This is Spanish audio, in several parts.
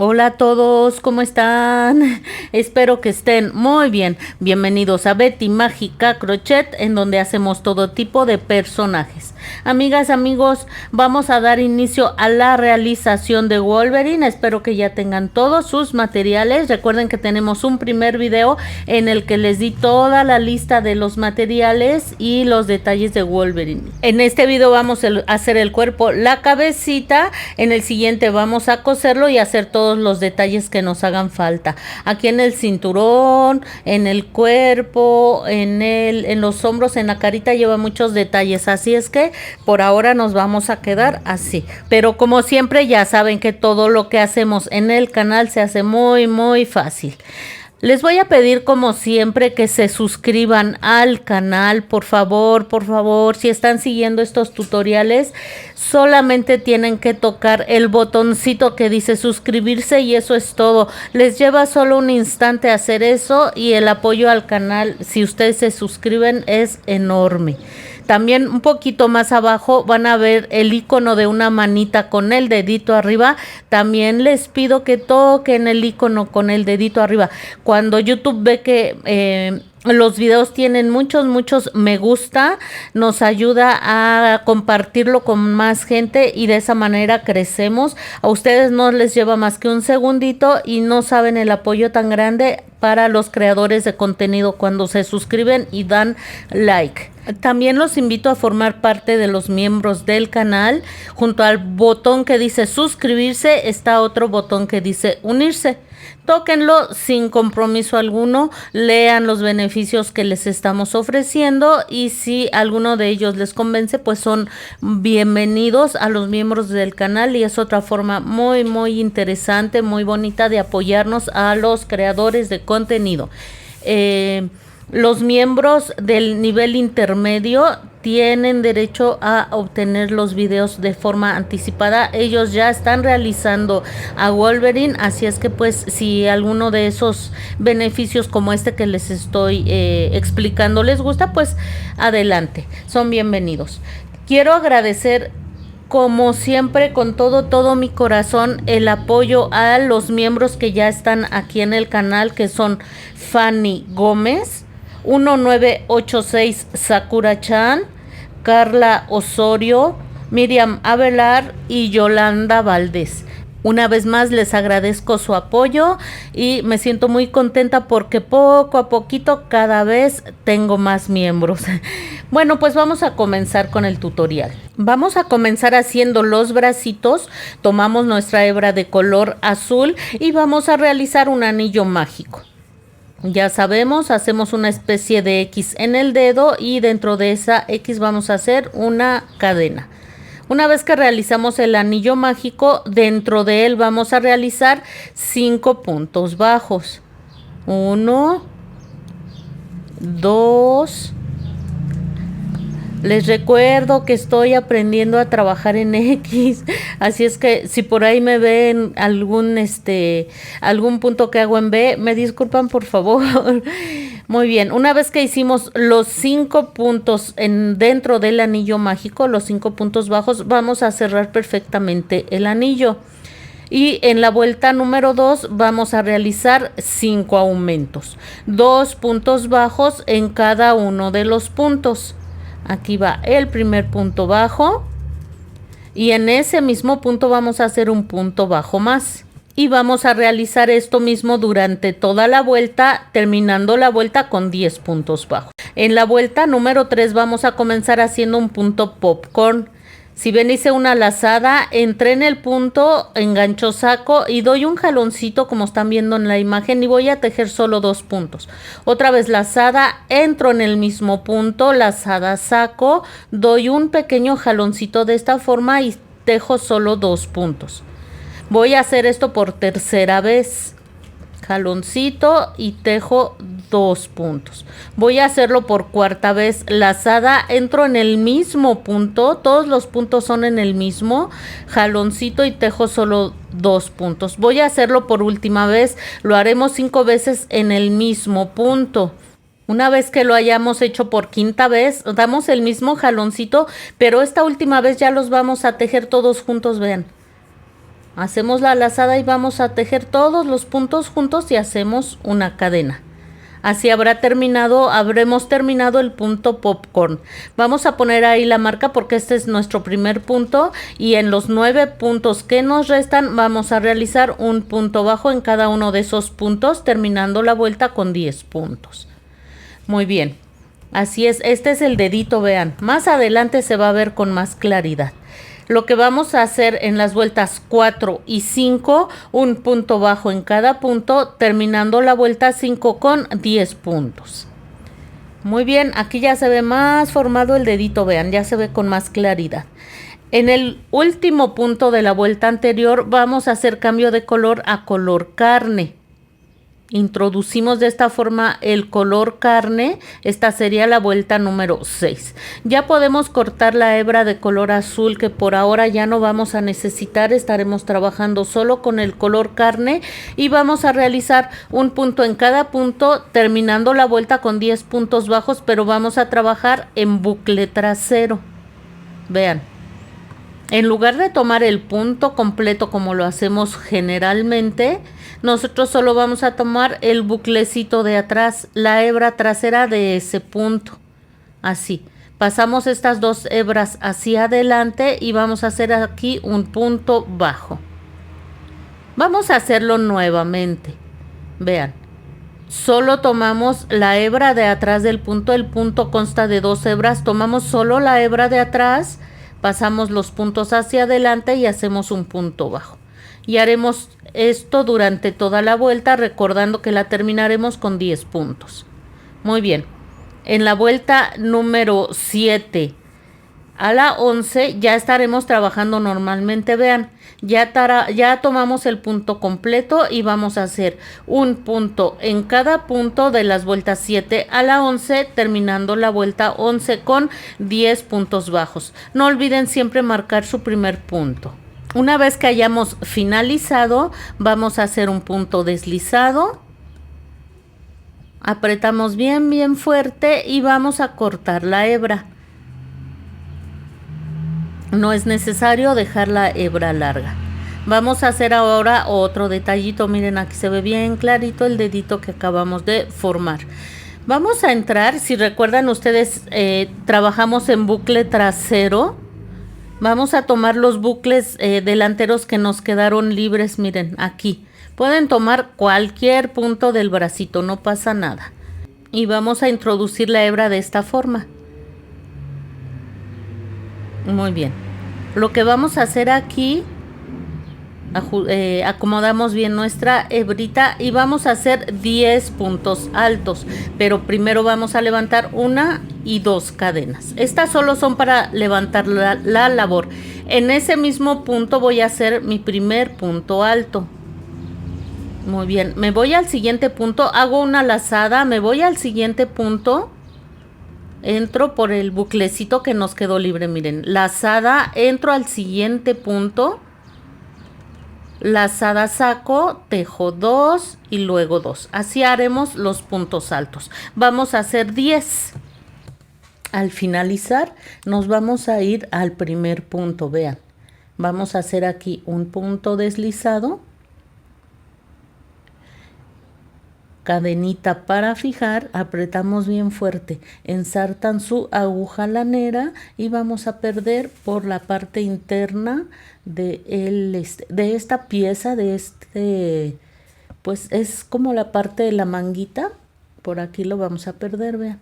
Hola a todos, ¿cómo están? Espero que estén muy bien. Bienvenidos a Betty Mágica Crochet, en donde hacemos todo tipo de personajes. Amigas, amigos, vamos a dar inicio a la realización de Wolverine. Espero que ya tengan todos sus materiales. Recuerden que tenemos un primer video en el que les di toda la lista de los materiales y los detalles de Wolverine. En este video vamos a hacer el cuerpo, la cabecita. En el siguiente vamos a coserlo y hacer todos los detalles que nos hagan falta. Aquí en el cinturón, en el cuerpo, en los hombros, en la carita lleva muchos detalles. Así es que por ahora nos vamos a quedar así. Pero como siempre ya saben que todo lo que hacemos en el canal se hace muy fácil. Les voy a pedir como siempre que se suscriban al canal, por favor, si están siguiendo estos tutoriales, solamente tienen que tocar el botoncito que dice suscribirse y eso es todo. Les lleva solo un instante hacer eso y el apoyo al canal, si ustedes se suscriben, es enorme. También un poquito más abajo van a ver el icono de una manita con el dedito arriba. También les pido que toquen el icono con el dedito arriba. Cuando YouTube ve que los videos tienen muchos me gusta, nos ayuda a compartirlo con más gente y de esa manera crecemos. A ustedes no les lleva más que un segundito y no saben el apoyo tan grande para los creadores de contenido cuando se suscriben y dan like. También los invito a formar parte de los miembros del canal. Junto al botón que dice suscribirse está otro botón que dice unirse. Tóquenlo sin compromiso alguno, lean los beneficios que les estamos ofreciendo y si alguno de ellos les convence, pues son bienvenidos a los miembros del canal y es otra forma muy interesante, muy bonita de apoyarnos a los creadores de contenido. Los miembros del nivel intermedio tienen derecho a obtener los videos de forma anticipada. Ellos ya están realizando a Wolverine, así es que pues si alguno de esos beneficios como este que les estoy explicando les gusta, pues adelante, son bienvenidos. Quiero agradecer como siempre con todo mi corazón el apoyo a los miembros que ya están aquí en el canal, que son Fanny Gómez, 1986 Sakura-chan, Carla Osorio, Miriam Avelar y Yolanda Valdés. Una vez más les agradezco su apoyo y me siento muy contenta porque poco a poquito cada vez tengo más miembros. Bueno, pues vamos a comenzar con el tutorial. Vamos a comenzar haciendo los bracitos. Tomamos nuestra hebra de color azul y vamos a realizar un anillo mágico. Ya sabemos, hacemos una especie de X en el dedo y dentro de esa X vamos a hacer una cadena. Una vez que realizamos el anillo mágico, dentro de él vamos a realizar 5 puntos bajos. 1, 2. Les recuerdo que estoy aprendiendo a trabajar en X, así es que si por ahí me ven algún punto que hago en B, me disculpan por favor. Muy bien, una vez que hicimos los 5 puntos dentro del anillo mágico, los 5 puntos bajos, vamos a cerrar perfectamente el anillo. Y en la vuelta número 2 vamos a realizar 5 aumentos, 2 puntos bajos en cada uno de los puntos. Aquí va el primer punto bajo y en ese mismo punto vamos a hacer un punto bajo más. Y vamos a realizar esto mismo durante toda la vuelta, terminando la vuelta con 10 puntos bajos. En la vuelta número 3 vamos a comenzar haciendo un punto popcorn. Si ven, hice una lazada, entré en el punto, engancho, saco y doy un jaloncito como están viendo en la imagen y voy a tejer solo 2 puntos. Otra vez lazada, entro en el mismo punto, lazada, saco, doy un pequeño jaloncito de esta forma y tejo solo 2 puntos. Voy a hacer esto por tercera vez. Jaloncito y tejo 2 puntos. Voy a hacerlo por cuarta vez, lazada, entro en el mismo punto, todos los puntos son en el mismo, jaloncito y tejo solo 2 puntos. Voy a hacerlo por última vez, lo haremos 5 veces en el mismo punto. Una vez que lo hayamos hecho por quinta vez, damos el mismo jaloncito, pero esta última vez ya los vamos a tejer todos juntos, vean. Hacemos la lazada y vamos a tejer todos los puntos juntos y hacemos una cadena. Así habremos terminado el punto popcorn. Vamos a poner ahí la marca porque este es nuestro primer punto y en los 9 puntos que nos restan vamos a realizar un punto bajo en cada uno de esos puntos, terminando la vuelta con 10 puntos. Muy bien, así es, este es el dedito, vean, más adelante se va a ver con más claridad. Lo que vamos a hacer en las vueltas 4 y 5, un punto bajo en cada punto, terminando la vuelta 5 con 10 puntos. Muy bien, aquí ya se ve más formado el dedito, vean, ya se ve con más claridad. En el último punto de la vuelta anterior vamos a hacer cambio de color a color carne. Introducimos de esta forma el color carne, esta sería la vuelta número 6. Ya podemos cortar la hebra de color azul que por ahora ya no vamos a necesitar, estaremos trabajando solo con el color carne y vamos a realizar un punto en cada punto, terminando la vuelta con 10 puntos bajos, pero vamos a trabajar en bucle trasero. Vean. En lugar de tomar el punto completo como lo hacemos generalmente, nosotros solo vamos a tomar el buclecito de atrás, la hebra trasera de ese punto. Así, pasamos estas dos hebras hacia adelante y vamos a hacer aquí un punto bajo. Vamos a hacerlo nuevamente. Vean, solo tomamos la hebra de atrás del punto, el punto consta de 2 hebras, tomamos solo la hebra de atrás, pasamos los puntos hacia adelante y hacemos un punto bajo. Y haremos esto durante toda la vuelta, recordando que la terminaremos con 10 puntos. Muy bien. En la vuelta número 7 a la 11 ya estaremos trabajando normalmente. Vean, ya tomamos el punto completo y vamos a hacer un punto en cada punto de las vueltas 7 a la 11, terminando la vuelta 11 con 10 puntos bajos. No olviden siempre marcar su primer punto. Una vez que hayamos finalizado, vamos a hacer un punto deslizado. Apretamos bien fuerte y vamos a cortar la hebra. No es necesario dejar la hebra larga. Vamos a hacer ahora otro detallito. Miren, aquí se ve bien clarito el dedito que acabamos de formar. Vamos a entrar, si recuerdan ustedes, trabajamos en bucle trasero. Vamos a tomar los bucles delanteros que nos quedaron libres. Miren, aquí. Pueden tomar cualquier punto del bracito, no pasa nada. Y vamos a introducir la hebra de esta forma. Muy bien. Lo que vamos a hacer aquí, acomodamos bien nuestra hebrita y vamos a hacer 10 puntos altos. Pero primero vamos a levantar 1 y 2 cadenas. Estas solo son para levantar la labor. En ese mismo punto voy a hacer mi primer punto alto. Muy bien. Me voy al siguiente punto, hago una lazada, me voy al siguiente punto. Entro por el buclecito que nos quedó libre, miren, lazada, entro al siguiente punto, lazada saco, tejo 2 y luego 2. Así haremos los puntos altos. Vamos a hacer 10. Al finalizar nos vamos a ir al primer punto, vean. Vamos a hacer aquí un punto deslizado. Cadenita para fijar, apretamos bien fuerte, ensartan su aguja lanera y vamos a perder por la parte interna de esta pieza, pues es como la parte de la manguita, por aquí lo vamos a perder, vean.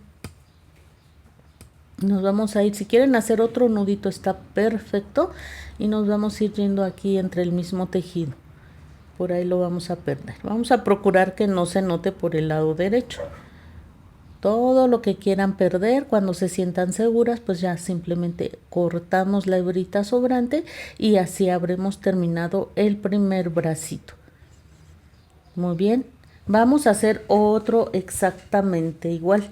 Nos vamos a ir, si quieren hacer otro nudito está perfecto y nos vamos a ir yendo aquí entre el mismo tejido. Por ahí lo vamos a perder. Vamos a procurar que no se note por el lado derecho. Todo lo que quieran perder, cuando se sientan seguras, pues ya simplemente cortamos la hebrita sobrante y así habremos terminado el primer bracito. Muy bien. Vamos a hacer otro exactamente igual.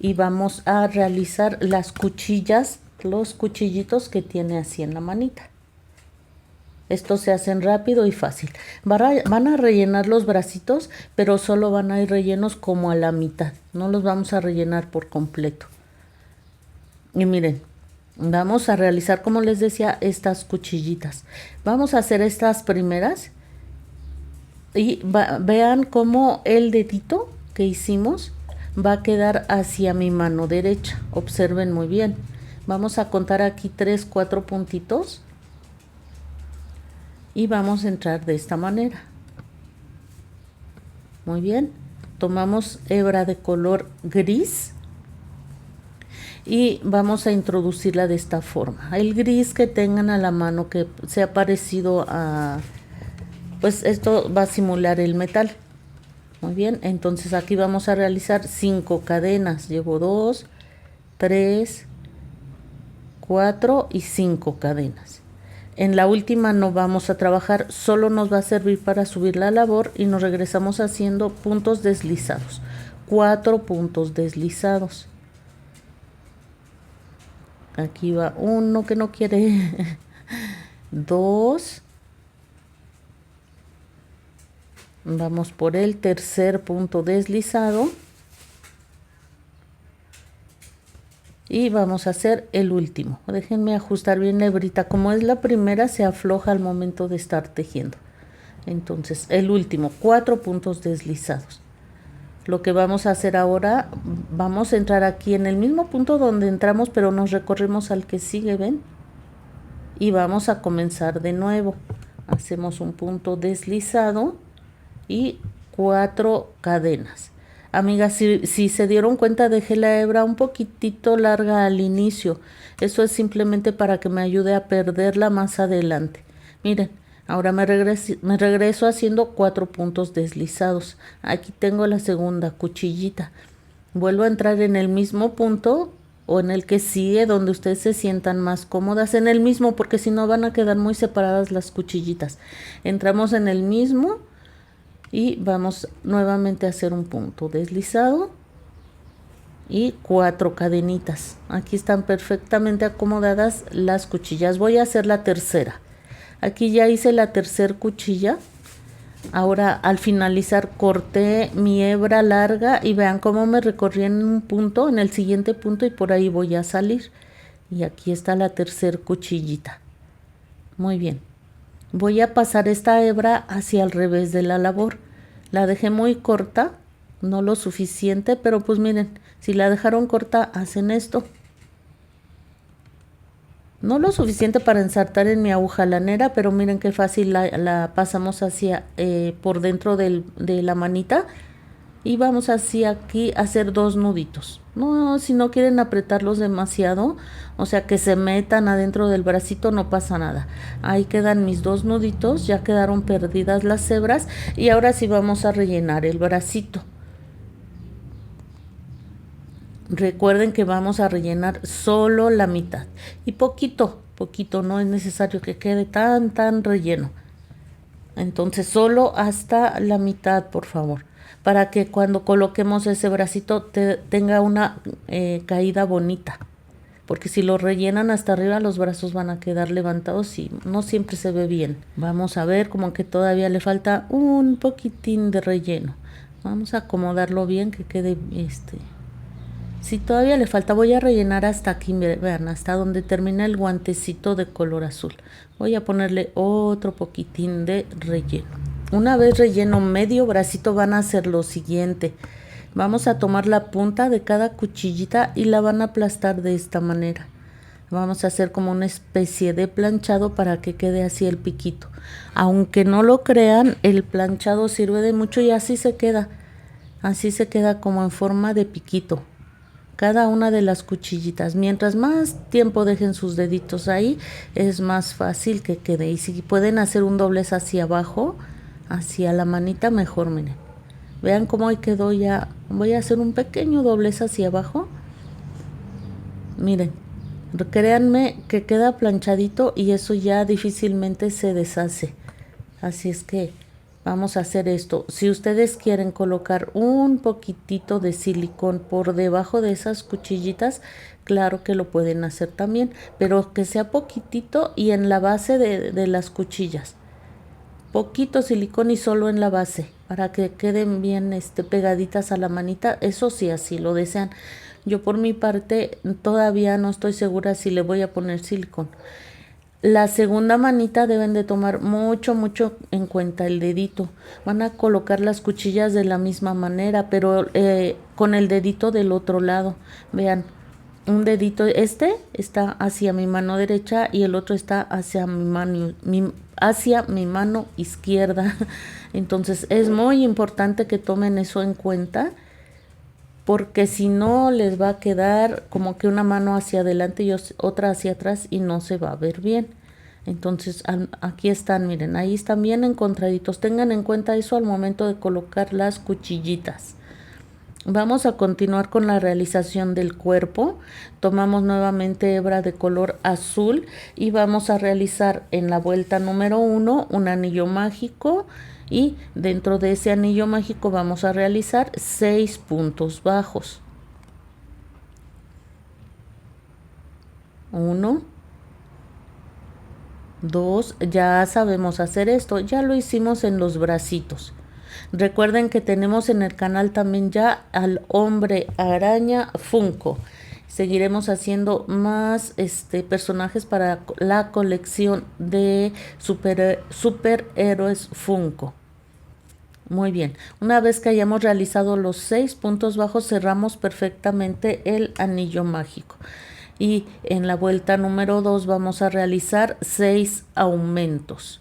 Y vamos a realizar las cuchillas, los cuchillitos que tiene así en la manita. Estos se hacen rápido y fácil. Van a rellenar los bracitos, pero solo van a ir rellenos como a la mitad. No los vamos a rellenar por completo. Y miren, Vamos a realizar, como les decía, estas cuchillitas. Vamos a hacer estas primeras y vean cómo el dedito que hicimos va a quedar hacia mi mano derecha. Observen muy bien. Vamos a contar aquí 3, 4 puntitos y vamos a entrar de esta manera. Muy bien. Tomamos hebra de color gris y vamos a introducirla de esta forma. El gris que tengan a la mano que sea parecido a, pues esto va a simular el metal. Muy bien, entonces aquí vamos a realizar 5 cadenas. Llevo 2, 3, 4 y 5 cadenas. En la última no vamos a trabajar, solo nos va a servir para subir la labor y nos regresamos haciendo puntos deslizados. 4 puntos deslizados. Aquí va uno que no quiere. 2. Vamos por el tercer punto deslizado. Y vamos a hacer el último. Déjenme ajustar bien la hebrita. Como es la primera, se afloja al momento de estar tejiendo. Entonces, el último, 4 puntos deslizados. Lo que vamos a hacer ahora, vamos a entrar aquí en el mismo punto donde entramos, pero nos recorremos al que sigue, ¿ven? Y vamos a comenzar de nuevo. Hacemos un punto deslizado y 4 cadenas. Amigas, si se dieron cuenta, dejé la hebra un poquitito larga al inicio. Eso es simplemente para que me ayude a perderla más adelante. Miren. Ahora me regreso haciendo 4 puntos deslizados. Aquí tengo la segunda cuchillita. Vuelvo a entrar en el mismo punto o en el que sigue, donde ustedes se sientan más cómodas. En el mismo, porque si no van a quedar muy separadas las cuchillitas. Entramos en el mismo y vamos nuevamente a hacer un punto deslizado y 4 cadenitas. Aquí están perfectamente acomodadas las cuchillas. Voy a hacer la tercera. Aquí ya hice la tercera cuchilla. Ahora al finalizar corté mi hebra larga y vean cómo me recorrí en un punto, en el siguiente punto, y por ahí voy a salir. Y aquí está la tercera cuchillita. Muy bien. Voy a pasar esta hebra hacia el revés de la labor. La dejé muy corta, no lo suficiente, pero pues miren, si la dejaron corta, hacen esto. No lo suficiente para ensartar en mi aguja lanera, pero miren qué fácil la pasamos hacia por dentro de la manita. Y vamos así aquí a hacer 2 nuditos. No, si no quieren apretarlos demasiado, o sea que se metan adentro del bracito, no pasa nada. Ahí quedan mis 2 nuditos, ya quedaron perdidas las hebras. Y ahora sí vamos a rellenar el bracito. Recuerden que vamos a rellenar solo la mitad y poquito, no es necesario que quede tan relleno. Entonces solo hasta la mitad, por favor, para que cuando coloquemos ese bracito tenga una caída bonita. Porque si lo rellenan hasta arriba, los brazos van a quedar levantados y no siempre se ve bien. Vamos a ver como que todavía le falta un poquitín de relleno. Vamos a acomodarlo bien, que quede Si todavía le falta, voy a rellenar hasta aquí, vean, hasta donde termina el guantecito de color azul. Voy a ponerle otro poquitín de relleno. Una vez relleno medio bracito, van a hacer lo siguiente. Vamos a tomar la punta de cada cuchillita y la van a aplastar de esta manera. Vamos a hacer como una especie de planchado para que quede así el piquito. Aunque no lo crean, el planchado sirve de mucho y así se queda. Así se queda como en forma de piquito. Cada una de las cuchillitas, mientras más tiempo dejen sus deditos ahí, es más fácil que quede. Y si pueden hacer un doblez hacia abajo, hacia la manita, mejor. Miren, vean cómo ahí quedó ya. Voy a hacer un pequeño doblez hacia abajo. Miren, créanme que queda planchadito y eso ya difícilmente se deshace. Así es que vamos a hacer esto. Si ustedes quieren colocar un poquitito de silicón por debajo de esas cuchillitas, claro que lo pueden hacer también, pero que sea poquitito y en la base de las cuchillas. Poquito silicón y solo en la base, para que queden bien pegaditas a la manita. Eso sí, así lo desean. Yo por mi parte todavía no estoy segura si le voy a poner silicón. La segunda manita deben de tomar mucho, mucho en cuenta el dedito. Van a colocar las cuchillas de la misma manera, pero con el dedito del otro lado. Vean, un dedito, este está hacia mi mano derecha y el otro está hacia hacia mi mano izquierda. Entonces es muy importante que tomen eso en cuenta, porque si no les va a quedar como que una mano hacia adelante y otra hacia atrás y no se va a ver bien. Entonces aquí están, miren, ahí están bien encontraditos. Tengan en cuenta eso al momento de colocar las cuchillitas. Vamos a continuar con la realización del cuerpo. Tomamos nuevamente hebra de color azul y vamos a realizar en la vuelta número 1 un anillo mágico, y dentro de ese anillo mágico vamos a realizar 6 puntos bajos. 1, 2, ya sabemos hacer esto, ya lo hicimos en los bracitos. Recuerden que tenemos en el canal también ya al hombre araña Funko. Seguiremos haciendo más personajes para la colección de superhéroes Funko. Muy bien, una vez que hayamos realizado los 6 puntos bajos, cerramos perfectamente el anillo mágico. Y en la vuelta número 2 vamos a realizar 6 aumentos.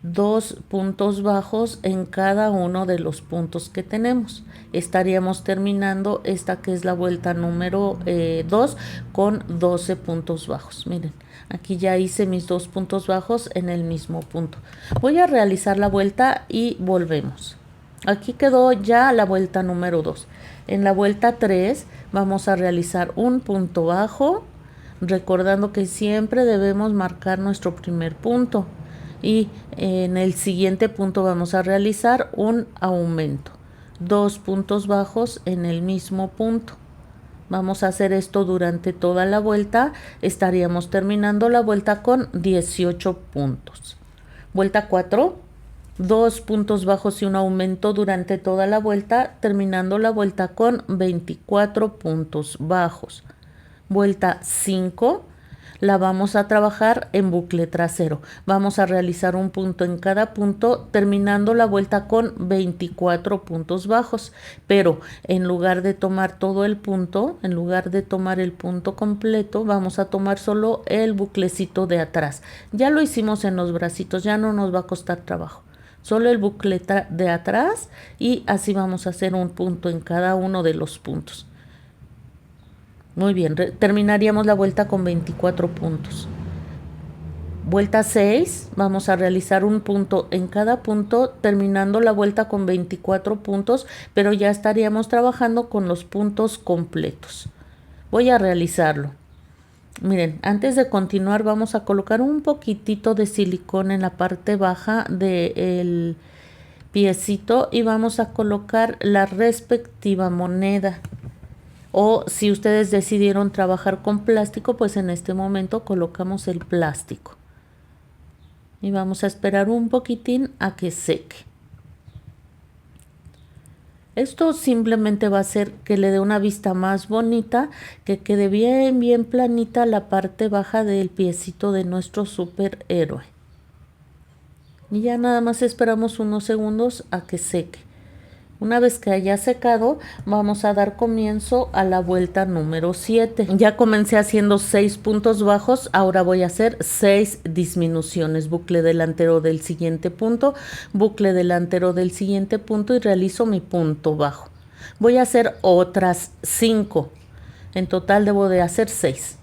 2 puntos bajos en cada uno de los puntos que tenemos. Estaríamos terminando esta que es la vuelta número 2 con 12 puntos bajos. Miren, aquí ya hice mis 2 puntos bajos en el mismo punto. Voy a realizar la vuelta y volvemos. Aquí quedó ya la vuelta número 2. En la vuelta 3 vamos a realizar un punto bajo, recordando que siempre debemos marcar nuestro primer punto. Y en el siguiente punto vamos a realizar un aumento, 2 puntos bajos en el mismo punto. Vamos a hacer esto durante toda la vuelta. Estaríamos terminando la vuelta con 18 puntos. Vuelta 4, 2 puntos bajos y un aumento durante toda la vuelta, terminando la vuelta con 24 puntos bajos. Vuelta 5, la vamos a trabajar en bucle trasero. Vamos a realizar un punto en cada punto, terminando la vuelta con 24 puntos bajos. Pero en lugar de tomar todo el punto, en lugar de tomar el punto completo, vamos a tomar solo el buclecito de atrás. Ya lo hicimos en los bracitos, ya no nos va a costar trabajo. Solo el bucle de atrás, y así vamos a hacer un punto en cada uno de los puntos. Muy bien, terminaríamos la vuelta con 24 puntos. Vuelta 6, vamos a realizar un punto en cada punto, terminando la vuelta con 24 puntos, pero ya estaríamos trabajando con los puntos completos. Voy a realizarlo. Miren, antes de continuar vamos a colocar un poquitito de silicón en la parte baja del piecito y vamos a colocar la respectiva moneda. O si ustedes decidieron trabajar con plástico, pues en este momento colocamos el plástico. Y vamos a esperar un poquitín a que seque. Esto simplemente va a hacer que le dé una vista más bonita, que quede bien, bien planita la parte baja del piecito de nuestro superhéroe. Y ya nada más esperamos unos segundos a que seque. Una vez que haya secado, vamos a dar comienzo a la vuelta número 7. Ya comencé haciendo 6 puntos bajos, ahora voy a hacer 6 disminuciones. Bucle delantero del siguiente punto, bucle delantero del siguiente punto y realizo mi punto bajo. Voy a hacer otras 5. En total debo de hacer 6.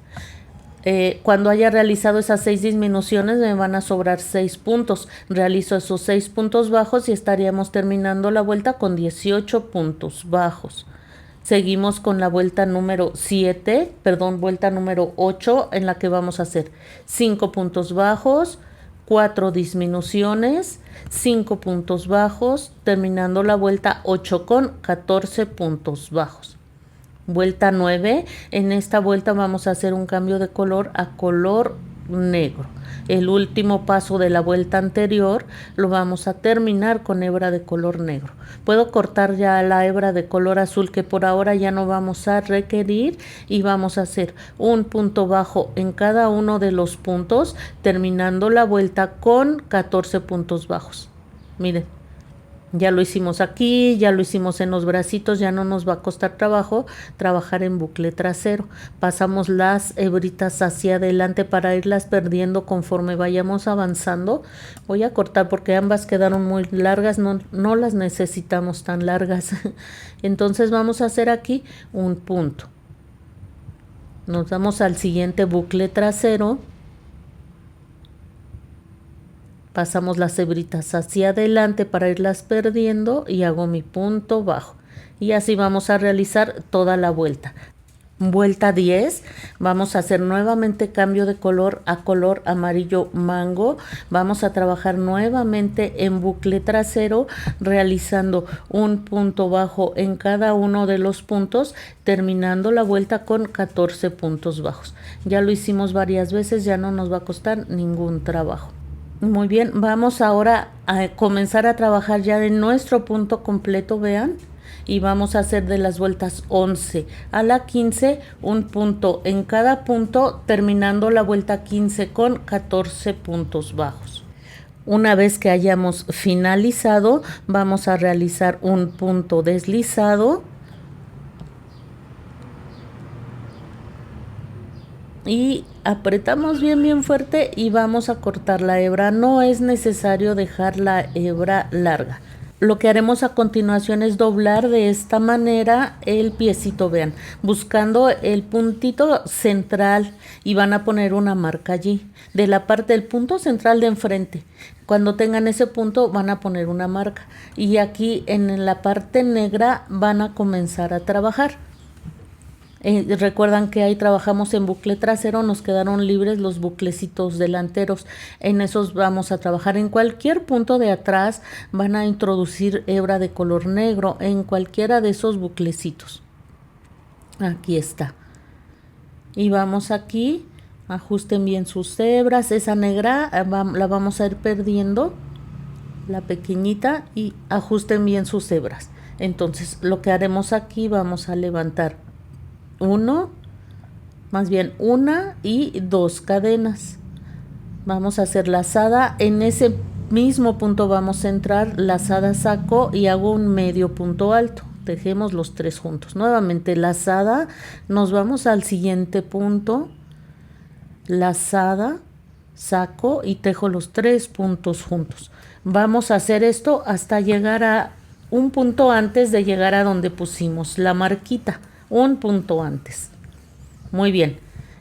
Cuando haya realizado esas 6 disminuciones me van a sobrar 6 puntos. Realizo esos 6 puntos bajos y estaríamos terminando la vuelta con 18 puntos bajos. Seguimos con la vuelta número 8, en la que vamos a hacer 5 puntos bajos, 4 disminuciones, 5 puntos bajos, terminando la vuelta 8 con 14 puntos bajos. Vuelta 9, en esta vuelta vamos a hacer un cambio de color a color negro. El último paso de la vuelta anterior lo vamos a terminar con hebra de color negro. Puedo cortar ya la hebra de color azul, que por ahora ya no vamos a requerir, y vamos a hacer un punto bajo en cada uno de los puntos, terminando la vuelta con 14 puntos bajos. Miren, ya lo hicimos aquí, ya lo hicimos en los bracitos, ya no nos va a costar trabajo trabajar en bucle trasero. Pasamos las hebritas hacia adelante para irlas perdiendo conforme vayamos avanzando. Voy a cortar porque ambas quedaron muy largas, no las necesitamos tan largas. Entonces vamos a hacer aquí un punto. Nos vamos al siguiente bucle trasero. Pasamos las hebritas hacia adelante para irlas perdiendo y hago mi punto bajo. Y así vamos a realizar toda la vuelta. Vuelta 10, vamos a hacer nuevamente cambio de color a color amarillo mango. Vamos a trabajar nuevamente en bucle trasero, realizando un punto bajo en cada uno de los puntos, terminando la vuelta con 14 puntos bajos. Ya lo hicimos varias veces, ya no nos va a costar ningún trabajo. Muy bien, vamos ahora a comenzar a trabajar ya en nuestro punto completo, vean, y vamos a hacer de las vueltas 11 a la 15 un punto en cada punto, terminando la vuelta 15 con 14 puntos bajos. Una vez que hayamos finalizado, vamos a realizar un punto deslizado y apretamos bien fuerte y vamos a cortar la hebra. No es necesario dejar la hebra larga. Lo que haremos a continuación es doblar de esta manera el piecito, vean, buscando el puntito central, y van a poner una marca allí, de la parte del punto central de enfrente. Cuando tengan ese punto van a poner una marca, y aquí en la parte negra van a comenzar a trabajar. Recuerdan que ahí trabajamos en bucle trasero, nos quedaron libres los buclecitos delanteros. En esos vamos a trabajar. En cualquier punto de atrás van a introducir hebra de color negro en cualquiera de esos buclecitos. Aquí está. Y vamos aquí, ajusten bien sus hebras. Esa negra la vamos a ir perdiendo, la pequeñita, y ajusten bien sus hebras. Entonces lo que haremos aquí, vamos a levantar una y dos cadenas. Vamos a hacer lazada. En ese mismo punto vamos a entrar lazada, saco y hago un medio punto alto. Tejemos los tres juntos. Nuevamente lazada, nos vamos al siguiente punto, lazada, saco y tejo los tres puntos juntos. Vamos a hacer esto hasta llegar a un punto antes de llegar a donde pusimos la marquita. Un punto antes. Muy bien,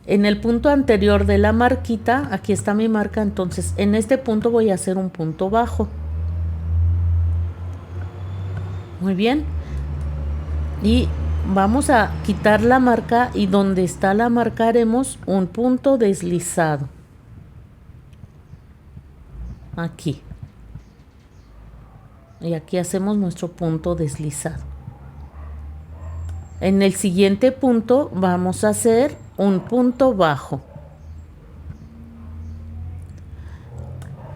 en el punto anterior de la marquita, aquí está mi marca, entonces en este punto voy a hacer un punto bajo. Muy bien, y vamos a quitar la marca, y donde está la marca haremos un punto deslizado aquí, y aquí hacemos nuestro punto deslizado. En el siguiente punto vamos a hacer un punto bajo.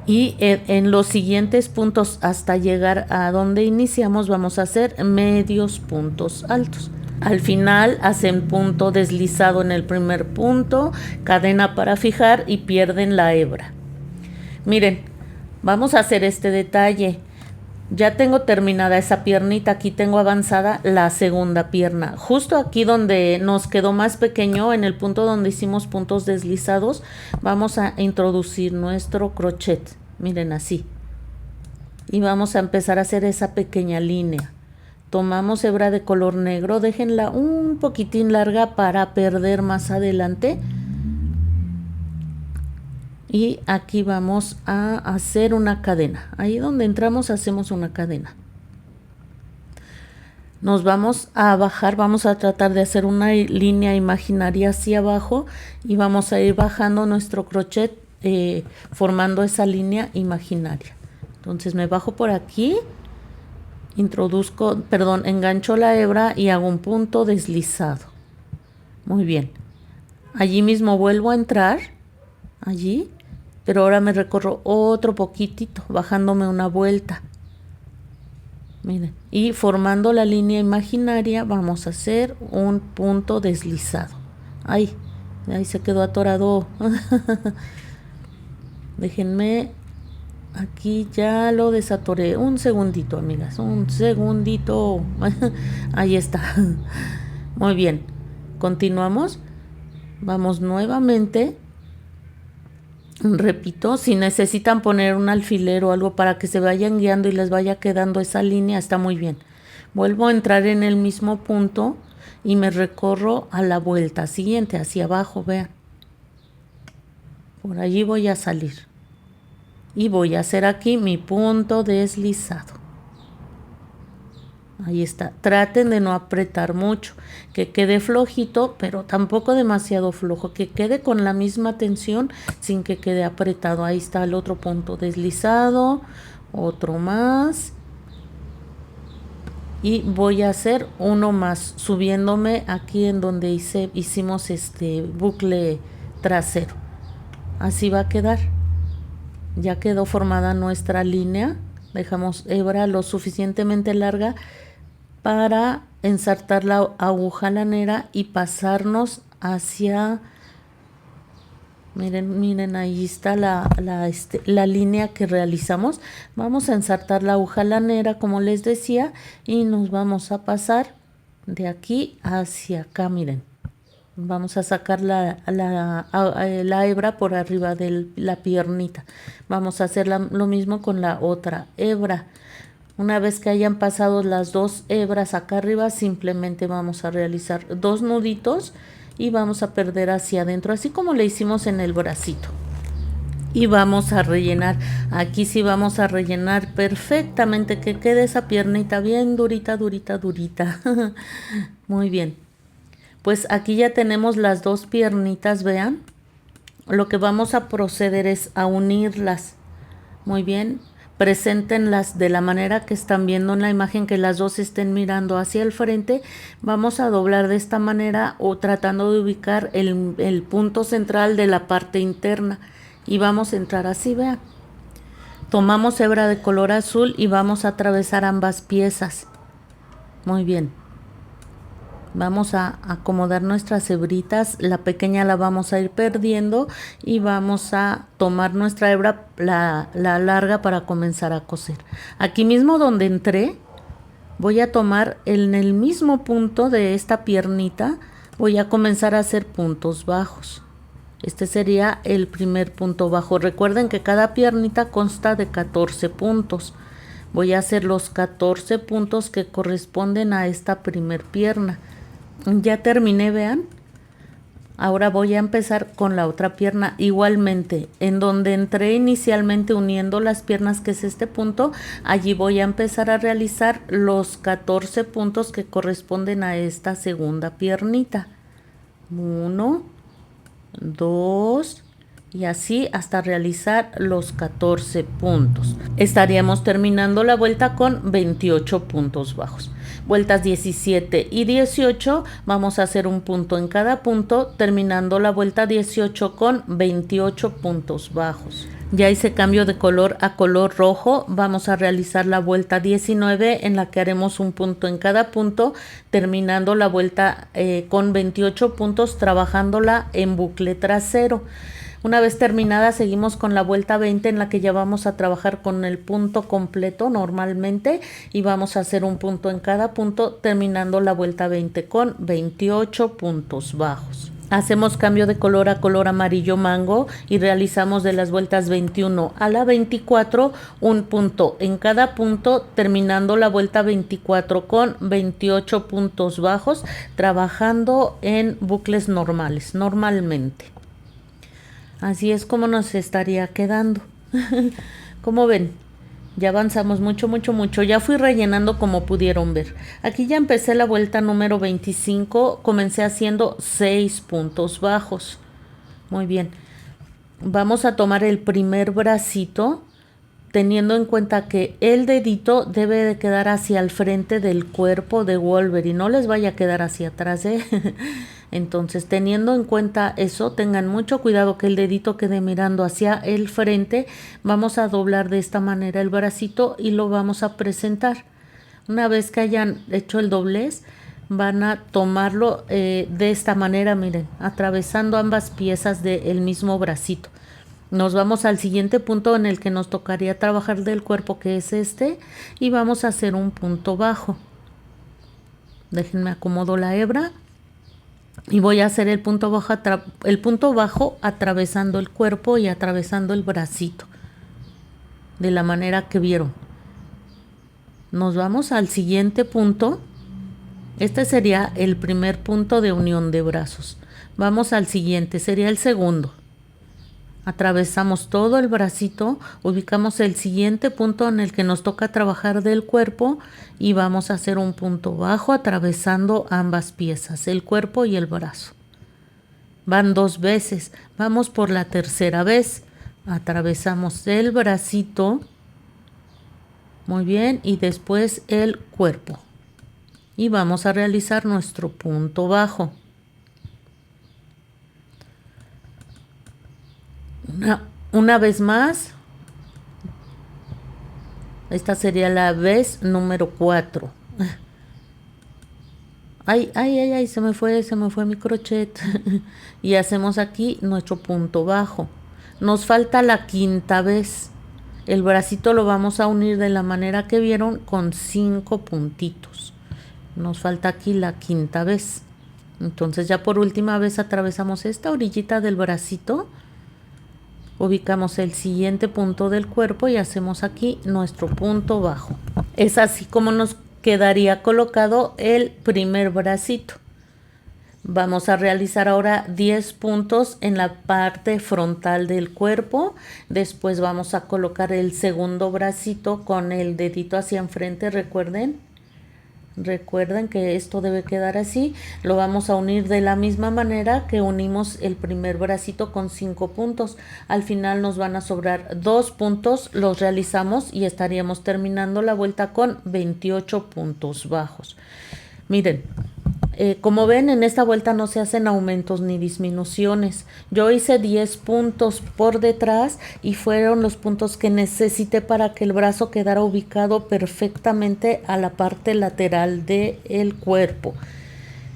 Y en los siguientes puntos hasta llegar a donde iniciamos vamos a hacer medios puntos altos. Al final hacen punto deslizado en el primer punto, cadena para fijar y pierden la hebra. Miren, vamos a hacer este detalle. Ya tengo terminada esa piernita, aquí tengo avanzada la segunda pierna. Justo aquí donde nos quedó más pequeño, en el punto donde hicimos puntos deslizados, vamos a introducir nuestro crochet. Miren, así. Y vamos a empezar a hacer esa pequeña línea. Tomamos hebra de color negro, déjenla un poquitín larga para perder más adelante. Y aquí vamos a hacer una cadena. Ahí donde entramos hacemos una cadena. Nos vamos a bajar, vamos a tratar de hacer una línea imaginaria hacia abajo y vamos a ir bajando nuestro crochet formando esa línea imaginaria. Entonces me bajo por aquí, engancho la hebra y hago un punto deslizado. Muy bien. Allí mismo vuelvo a entrar allí, pero ahora me recorro otro poquitito, bajándome una vuelta. Miren, y formando la línea imaginaria vamos a hacer un punto deslizado. Ahí se quedó atorado. Déjenme, aquí ya lo desatoré. Un segundito, amigas, un segundito. Ahí está. Muy bien, continuamos. Vamos nuevamente. Repito, si necesitan poner un alfiler o algo para que se vayan guiando y les vaya quedando esa línea, está muy bien. Vuelvo a entrar en el mismo punto y me recorro a la vuelta siguiente, hacia abajo, vean. Por allí voy a salir. Y voy a hacer aquí mi punto deslizado. Ahí está. Traten de no apretar mucho, que quede flojito, pero tampoco demasiado flojo, que quede con la misma tensión sin que quede apretado. Ahí está el otro punto deslizado, otro más. Y voy a hacer uno más, subiéndome aquí en donde hicimos este bucle trasero. Así va a quedar. Ya quedó formada nuestra línea. Dejamos hebra lo suficientemente larga para ensartar la aguja lanera y pasarnos hacia, miren, ahí está la línea que realizamos. Vamos a ensartar la aguja lanera, como les decía, y nos vamos a pasar de aquí hacia acá, miren. Vamos a sacar la hebra por arriba de la piernita. Vamos a hacer lo mismo con la otra hebra. Una vez que hayan pasado las dos hebras acá arriba, simplemente vamos a realizar 2 nuditos y vamos a perder hacia adentro, así como le hicimos en el bracito. Y vamos a rellenar. Aquí sí vamos a rellenar perfectamente, que quede esa piernita bien durita, durita, durita. Muy bien. Pues aquí ya tenemos las 2 piernitas, vean. Lo que vamos a proceder es a unirlas. Muy bien. Preséntenlas de la manera que están viendo en la imagen, que las dos estén mirando hacia el frente. Vamos a doblar de esta manera o tratando de ubicar el punto central de la parte interna. Y vamos a entrar así, vean. Tomamos hebra de color azul y vamos a atravesar ambas piezas. Muy bien. Vamos a acomodar nuestras hebritas, la pequeña la vamos a ir perdiendo y vamos a tomar nuestra hebra, la larga, para comenzar a coser. Aquí mismo donde entré, voy a tomar en el mismo punto de esta piernita, voy a comenzar a hacer puntos bajos. Este sería el primer punto bajo. Recuerden que cada piernita consta de 14 puntos. Voy a hacer los 14 puntos que corresponden a esta primer pierna. Ya terminé, vean. Ahora voy a empezar con la otra pierna. Igualmente, en donde entré inicialmente uniendo las piernas, que es este punto, allí voy a empezar a realizar los 14 puntos que corresponden a esta segunda piernita. 1, 2 y así hasta realizar los 14 puntos. Estaríamos terminando la vuelta con 28 puntos bajos. Vueltas 17 y 18 vamos a hacer un punto en cada punto, terminando la vuelta 18 con 28 puntos bajos. Ya hice cambio de color a color rojo. Vamos a realizar la vuelta 19 en la que haremos un punto en cada punto, terminando la vuelta con 28 puntos, trabajándola en bucle trasero. Una vez terminada, seguimos con la vuelta 20 en la que ya vamos a trabajar con el punto completo normalmente y vamos a hacer un punto en cada punto, terminando la vuelta 20 con 28 puntos bajos. Hacemos cambio de color a color amarillo mango y realizamos de las vueltas 21 a la 24 un punto en cada punto, terminando la vuelta 24 con 28 puntos bajos, trabajando en bucles normales, normalmente. Así es como nos estaría quedando. Como ven, ya avanzamos mucho. Ya fui rellenando como pudieron ver. Aquí ya empecé la vuelta número 25. Comencé haciendo 6 puntos bajos. Muy bien. Vamos a tomar el primer bracito, teniendo en cuenta que el dedito debe de quedar hacia el frente del cuerpo de Wolverine. No les vaya a quedar hacia atrás, Entonces, teniendo en cuenta eso, tengan mucho cuidado que el dedito quede mirando hacia el frente. Vamos a doblar de esta manera el bracito y lo vamos a presentar. Una vez que hayan hecho el doblez, van a tomarlo de esta manera, miren, atravesando ambas piezas del mismo bracito. Nos vamos al siguiente punto en el que nos tocaría trabajar del cuerpo, que es este, y vamos a hacer un punto bajo. Déjenme acomodo la hebra y voy a hacer el punto bajo atravesando el cuerpo y atravesando el bracito, de la manera que vieron. Nos vamos al siguiente punto. Este sería el primer punto de unión de brazos. Vamos al siguiente, sería el segundo. Atravesamos todo el bracito, ubicamos el siguiente punto en el que nos toca trabajar del cuerpo y vamos a hacer un punto bajo atravesando ambas piezas, el cuerpo y el brazo. Van 2 veces, vamos por la tercera vez. Atravesamos el bracito, muy bien, y después el cuerpo. Y vamos a realizar nuestro punto bajo. Una vez más, esta sería la vez número 4. Ay, se me fue mi crochet. Y hacemos aquí nuestro punto bajo. Nos falta la quinta vez. El bracito lo vamos a unir de la manera que vieron, con 5 puntitos. Nos falta aquí la quinta vez. Entonces ya por última vez atravesamos esta orillita del bracito. Ubicamos el siguiente punto del cuerpo y hacemos aquí nuestro punto bajo. Es así como nos quedaría colocado el primer bracito. Vamos a realizar ahora 10 puntos en la parte frontal del cuerpo. Después vamos a colocar el segundo bracito con el dedito hacia enfrente, recuerden que esto debe quedar así. Lo vamos a unir de la misma manera que unimos el primer bracito, con 5 puntos. Al final nos van a sobrar 2 puntos, los realizamos y estaríamos terminando la vuelta con 28 puntos bajos. Miren, como ven, en esta vuelta no se hacen aumentos ni disminuciones. Yo hice 10 puntos por detrás y fueron los puntos que necesité para que el brazo quedara ubicado perfectamente a la parte lateral del cuerpo.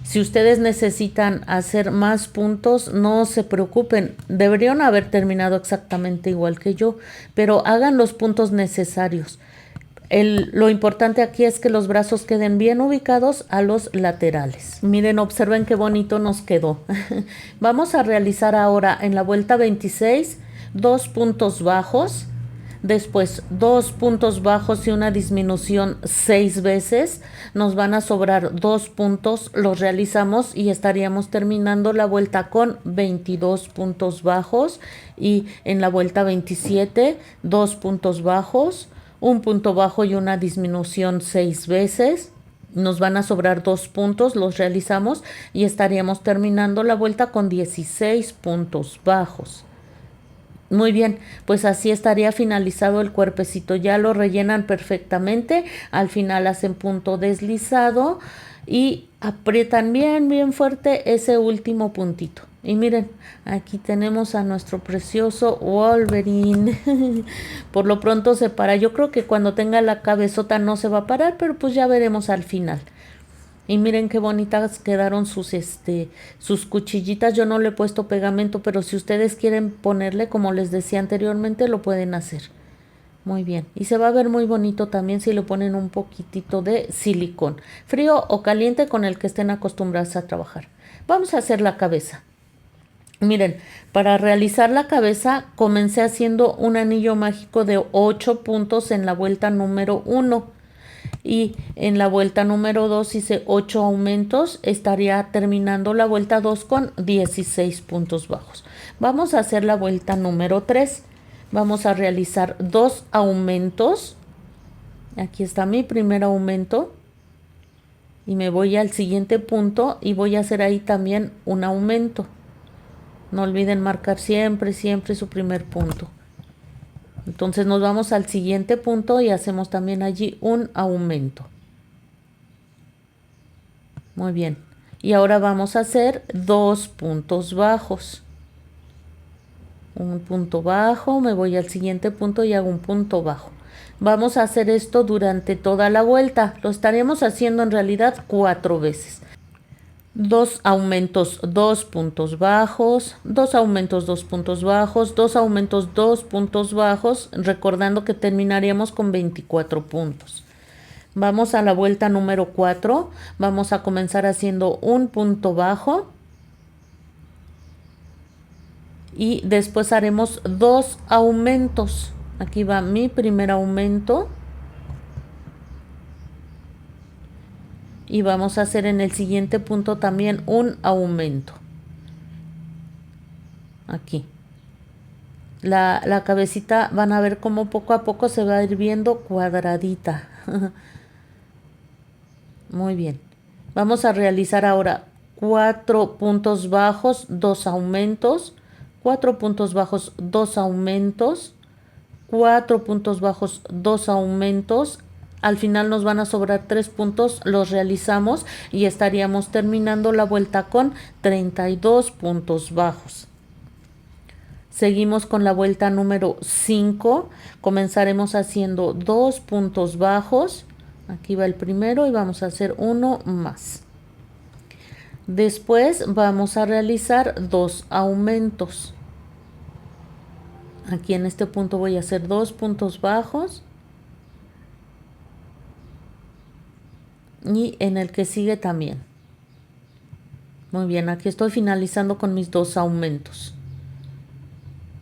Si ustedes necesitan hacer más puntos, no se preocupen, deberían haber terminado exactamente igual que yo, pero hagan los puntos necesarios. Lo importante aquí es que los brazos queden bien ubicados a los laterales. Miren, observen qué bonito nos quedó. Vamos a realizar ahora en la vuelta 26 2 puntos bajos, después 2 puntos bajos y una disminución 6 veces. Nos van a sobrar 2 puntos, los realizamos y estaríamos terminando la vuelta con 22 puntos bajos. Y en la vuelta 27 2 puntos bajos, un punto bajo y una disminución 6 veces. Nos van a sobrar 2 puntos, los realizamos y estaríamos terminando la vuelta con 16 puntos bajos. Muy bien, pues así estaría finalizado el cuerpecito. Ya lo rellenan perfectamente. Al final hacen punto deslizado y aprietan bien fuerte ese último puntito. Y miren, aquí tenemos a nuestro precioso Wolverine. Por lo pronto se para. Yo creo que cuando tenga la cabezota no se va a parar, pero pues ya veremos al final. Y miren qué bonitas quedaron sus cuchillitas. Yo no le he puesto pegamento, pero si ustedes quieren ponerle, como les decía anteriormente, lo pueden hacer. Muy bien. Y se va a ver muy bonito también si le ponen un poquitito de silicón. Frío o caliente, con el que estén acostumbrados a trabajar. Vamos a hacer la cabeza. Miren, para realizar la cabeza comencé haciendo un anillo mágico de 8 puntos en la vuelta número 1 y en la vuelta número 2 hice 8 aumentos. Estaría terminando la vuelta 2 con 16 puntos bajos. Vamos a hacer la vuelta número 3. Vamos a realizar 2 aumentos. Aquí está mi primer aumento y me voy al siguiente punto y voy a hacer ahí también un aumento. No olviden marcar siempre su primer punto. Entonces nos vamos al siguiente punto y hacemos también allí un aumento. Muy bien. Y ahora vamos a hacer 2 puntos bajos. Un punto bajo, me voy al siguiente punto y hago un punto bajo. Vamos a hacer esto durante toda la vuelta. Lo estaremos haciendo en realidad 4 veces. 2 aumentos, 2 puntos bajos, 2 aumentos, 2 puntos bajos, 2 aumentos, 2 puntos bajos, recordando que terminaríamos con 24 puntos. Vamos a la vuelta número 4, vamos a comenzar haciendo un punto bajo y después haremos 2 aumentos. Aquí va mi primer aumento. Y vamos a hacer en el siguiente punto también un aumento. Aquí. La cabecita van a ver cómo poco a poco se va a ir viendo cuadradita. Muy bien. Vamos a realizar ahora 4 puntos bajos, 2 aumentos, 4 puntos bajos, 2 aumentos, 4 puntos bajos, 2 aumentos. Al final nos van a sobrar 3 puntos, los realizamos y estaríamos terminando la vuelta con 32 puntos bajos. Seguimos con la vuelta número 5. Comenzaremos haciendo 2 puntos bajos. Aquí va el primero y vamos a hacer uno más. Después vamos a realizar 2 aumentos. Aquí en este punto voy a hacer 2 puntos bajos. Y en el que sigue también. Muy bien, aquí estoy finalizando con mis 2 aumentos.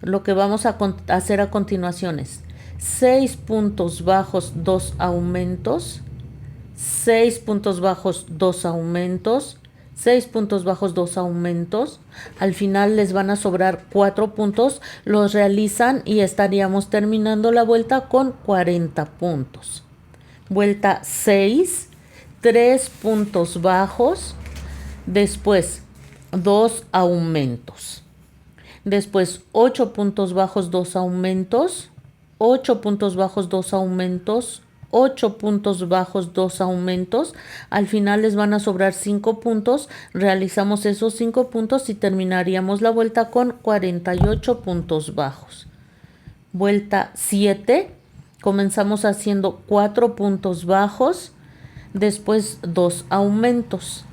Lo que vamos a hacer a continuación es 6 puntos bajos, 2 aumentos, 6 puntos bajos, 2 aumentos, 6 puntos bajos, 2 aumentos. Al final les van a sobrar 4 puntos, los realizan y estaríamos terminando la vuelta con 40 puntos. Vuelta 6. 3 puntos bajos, después 2 aumentos, después 8 puntos bajos, 2 aumentos, 8 puntos bajos, 2 aumentos, 8 puntos bajos, 2 aumentos. Al final les van a sobrar 5 puntos, realizamos esos 5 puntos y terminaríamos la vuelta con 48 puntos bajos. Vuelta 7, comenzamos haciendo 4 puntos bajos, después 2 aumentos,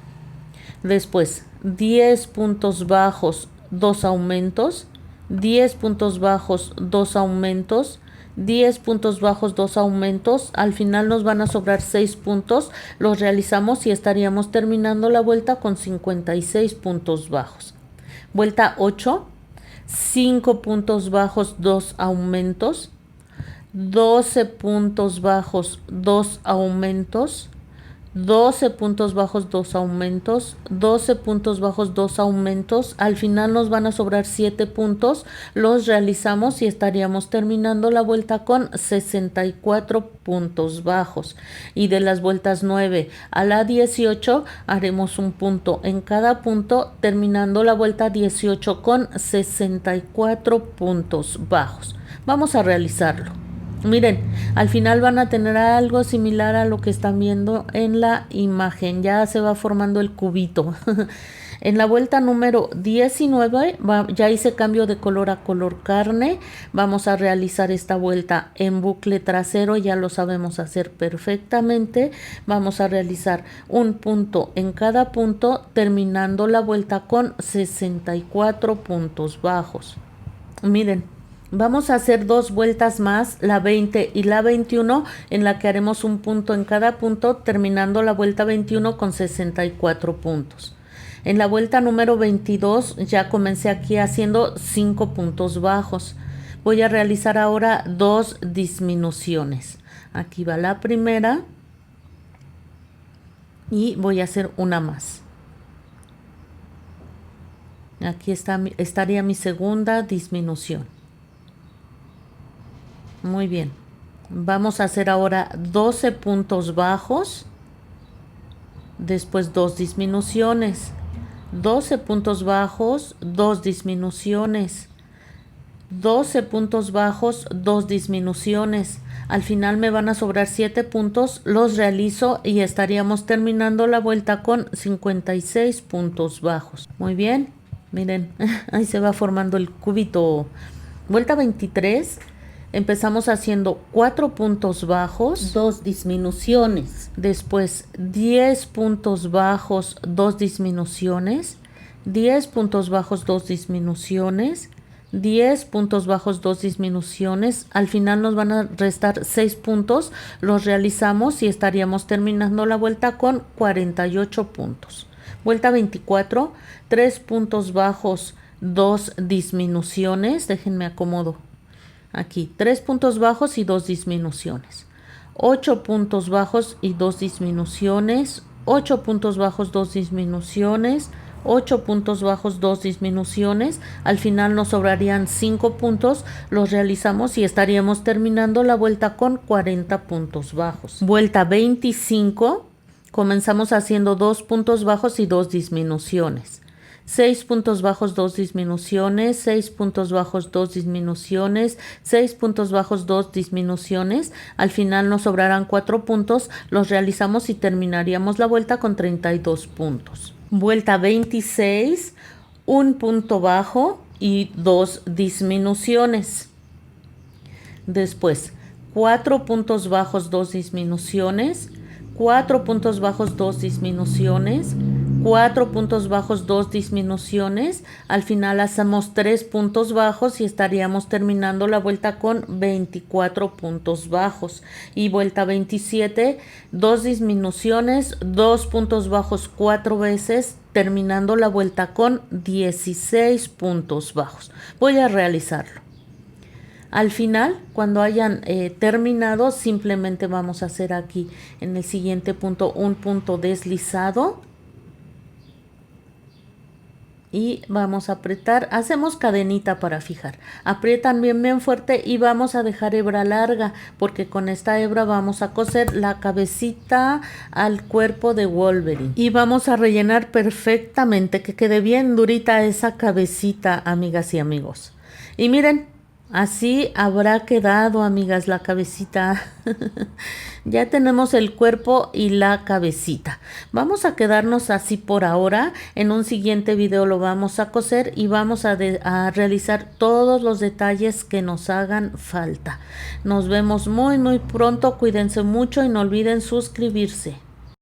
después 10 puntos bajos, 2 aumentos, 10 puntos bajos, 2 aumentos, 10 puntos bajos, 2 aumentos. Al final nos van a sobrar 6 puntos, los realizamos y estaríamos terminando la vuelta con 56 puntos bajos. Vuelta 8, 5 puntos bajos, 2 aumentos, 12 puntos bajos, 2 aumentos, 12 puntos bajos, 2 aumentos, 12 puntos bajos, 2 aumentos. Al final nos van a sobrar 7 puntos, los realizamos y estaríamos terminando la vuelta con 64 puntos bajos. Y de las vueltas 9 a la 18 haremos un punto en cada punto, terminando la vuelta 18 con 64 puntos bajos. Vamos a realizarlo. Miren, al final van a tener algo similar a lo que están viendo en la imagen. Ya se va formando el cubito. En la vuelta número 19 ya hice cambio de color a color carne. Vamos a realizar esta vuelta en bucle trasero. Ya lo sabemos hacer perfectamente. Vamos a realizar un punto en cada punto, terminando la vuelta con 64 puntos bajos. Miren. Vamos a hacer 2 vueltas más, la 20 y la 21, en la que haremos un punto en cada punto, terminando la vuelta 21 con 64 puntos. En la vuelta número 22 ya comencé aquí haciendo 5 puntos bajos. Voy a realizar ahora 2 disminuciones. Aquí va la primera y voy a hacer una más. Aquí estaría mi segunda disminución. Muy bien, vamos a hacer ahora 12 puntos bajos, después 2 disminuciones, 12 puntos bajos, 2 disminuciones, 12 puntos bajos, 2 disminuciones. Al final me van a sobrar 7 puntos, los realizo y estaríamos terminando la vuelta con 56 puntos bajos. Muy bien, miren, ahí se va formando el cubito. Vuelta 23. Empezamos haciendo 4 puntos bajos, 2 disminuciones. Después 10 puntos bajos, 2 disminuciones. 10 puntos bajos, 2 disminuciones. 10 puntos bajos, 2 disminuciones. Al final nos van a restar 6 puntos. Los realizamos y estaríamos terminando la vuelta con 48 puntos. Vuelta 24. 3 puntos bajos, 2 disminuciones. Déjenme acomodo. Aquí, 3 puntos bajos y 2 disminuciones. 8 puntos bajos y 2 disminuciones. 8 puntos bajos, 2 disminuciones. 8 puntos bajos, 2 disminuciones. Al final nos sobrarían 5 puntos. Los realizamos y estaríamos terminando la vuelta con 40 puntos bajos. Vuelta 25. Comenzamos haciendo 2 puntos bajos y 2 disminuciones. 6 puntos bajos, 2 disminuciones, 6 puntos bajos, 2 disminuciones, 6 puntos bajos, 2 disminuciones. Al final nos sobrarán 4 puntos, los realizamos y terminaríamos la vuelta con 32 puntos. Vuelta 26, 1 punto bajo y 2 disminuciones. Después, 4 puntos bajos, 2 disminuciones, 4 puntos bajos, 2 disminuciones, 4 puntos bajos, 2 disminuciones. Al final hacemos 3 puntos bajos y estaríamos terminando la vuelta con 24 puntos bajos. Y vuelta 27, 2 disminuciones, 2 puntos bajos 4 veces, terminando la vuelta con 16 puntos bajos. Voy a realizarlo. Al final, cuando hayan terminado, simplemente vamos a hacer aquí en el siguiente punto un punto deslizado. Y vamos a apretar, hacemos cadenita para fijar. Aprietan bien fuerte y vamos a dejar hebra larga, porque con esta hebra vamos a coser la cabecita al cuerpo de Wolverine. Y vamos a rellenar perfectamente, que quede bien durita esa cabecita, amigas y amigos. Y miren, así habrá quedado, amigas, la cabecita. Ya tenemos el cuerpo y la cabecita. Vamos a quedarnos así por ahora. En un siguiente video lo vamos a coser y vamos a realizar todos los detalles que nos hagan falta. Nos vemos muy pronto. Cuídense mucho y no olviden suscribirse.